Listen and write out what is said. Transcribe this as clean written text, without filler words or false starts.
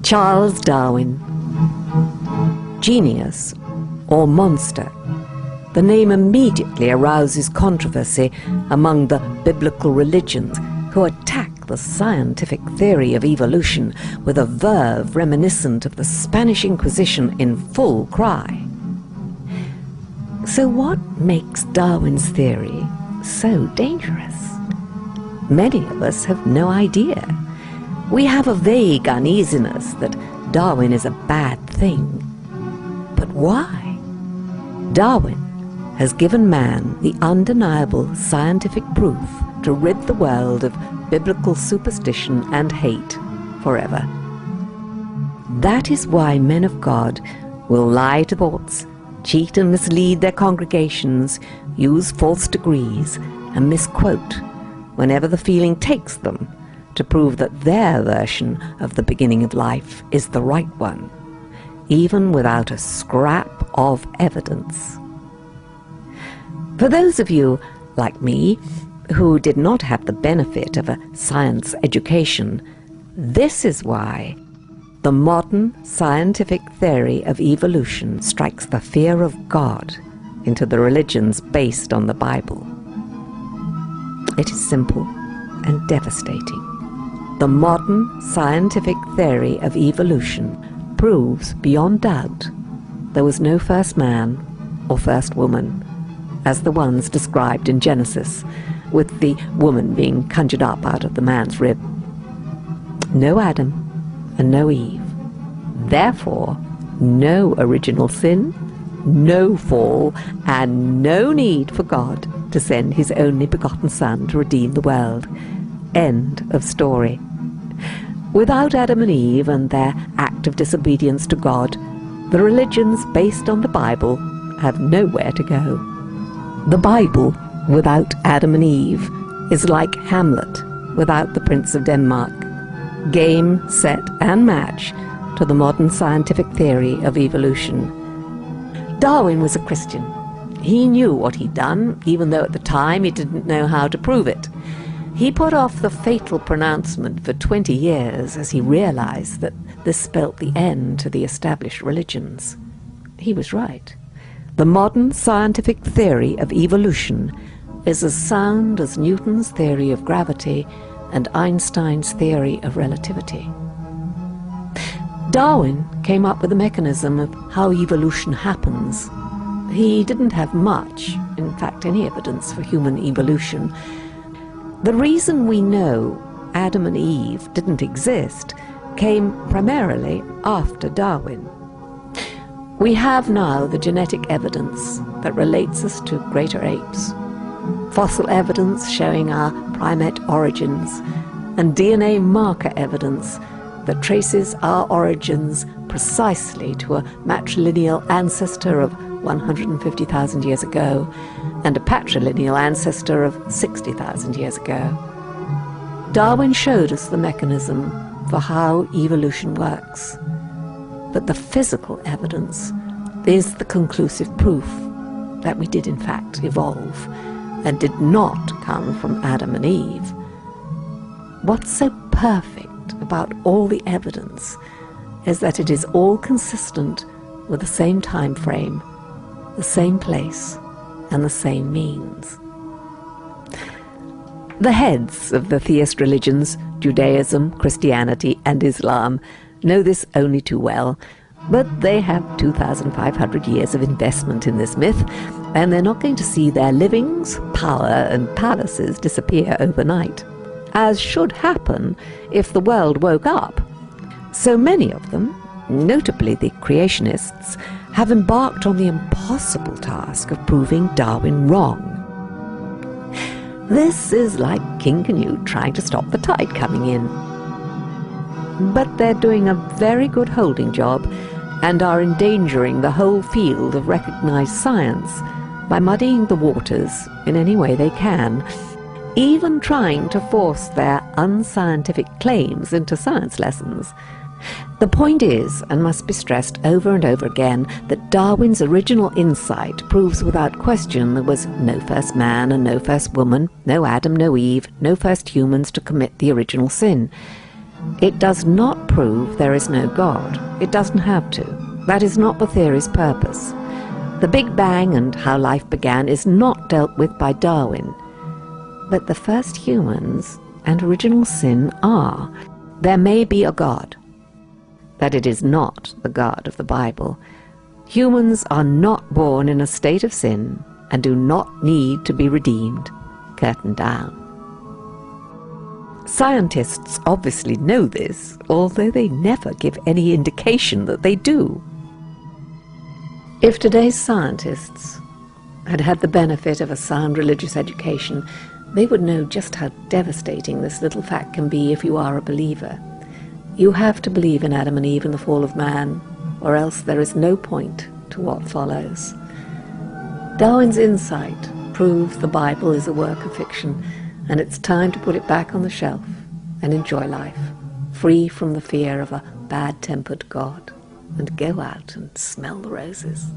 Charles Darwin. Genius or monster? The name immediately arouses controversy among the biblical religions, who attack the scientific theory of evolution with a verve reminiscent of the Spanish Inquisition in full cry. So what makes Darwin's theory so dangerous? Many of us have no idea. We have a vague uneasiness that Darwin is a bad thing. But why? Darwin has given man the undeniable scientific proof to rid the world of biblical superstition and hate forever. That is why men of God will lie to courts, cheat and mislead their congregations, use false degrees, and misquote whenever the feeling takes them, to prove that their version of the beginning of life is the right one, even without a scrap of evidence. For those of you, like me, who did not have the benefit of a science education, this is why the modern scientific theory of evolution strikes the fear of God into the religions based on the Bible. It is simple and devastating. The modern scientific theory of evolution proves beyond doubt there was no first man or first woman, as the ones described in Genesis, with the woman being conjured up out of the man's rib. No Adam and no Eve. Therefore, no original sin, no fall, and no need for God to send his only begotten Son to redeem the world. End of story. Without Adam and Eve and their act of disobedience to God, the religions based on the Bible have nowhere to go. The Bible without Adam and Eve is like Hamlet without the Prince of Denmark. Game, set, and match to the modern scientific theory of evolution. Darwin was a Christian. He knew what he'd done, even though at the time he didn't know how to prove it. He put off the fatal pronouncement for 20 years as he realized that this spelt the end to the established religions. He was right. The modern scientific theory of evolution is as sound as Newton's theory of gravity and Einstein's theory of relativity. Darwin came up with a mechanism of how evolution happens. He didn't have much, in fact any evidence for human evolution. The reason we know Adam and Eve didn't exist came primarily after Darwin. We have now the genetic evidence that relates us to greater apes, fossil evidence showing our primate origins, and DNA marker evidence that traces our origins precisely to a matrilineal ancestor of 150,000 years ago and a patrilineal ancestor of 60,000 years ago. Darwin showed us the mechanism for how evolution works, but the physical evidence is the conclusive proof that we did in fact evolve and did not come from Adam and Eve. What's so perfect about all the evidence is that it is all consistent with the same time frame, the same place, and the same means. The heads of the theist religions, Judaism, Christianity, and Islam, know this only too well, but they have 2,500 years of investment in this myth, and they're not going to see their livings, power, and palaces disappear overnight, as should happen if the world woke up. So many of them, notably the creationists, have embarked on the impossible task of proving Darwin wrong. This is like King Canute trying to stop the tide coming in. But they're doing a very good holding job and are endangering the whole field of recognized science by muddying the waters in any way they can, even trying to force their unscientific claims into science lessons. The point is, and must be stressed over and over again, that Darwin's original insight proves without question there was no first man and no first woman, no Adam, no Eve, no first humans to commit the original sin. It does not prove there is no God. It doesn't have to. That is not the theory's purpose. The Big Bang and how life began is not dealt with by Darwin. But the first humans and original sin are. There may be a God, but it is not the God of the Bible. Humans are not born in a state of sin and do not need to be redeemed. Curtain down. Scientists obviously know this, although they never give any indication that they do. If today's scientists had had the benefit of a sound religious education, they would know just how devastating this little fact can be if you are a believer. You have to believe in Adam and Eve and the fall of man, or else there is no point to what follows. Darwin's insight proves the Bible is a work of fiction, and it's time to put it back on the shelf and enjoy life, free from the fear of a bad-tempered God, and go out and smell the roses.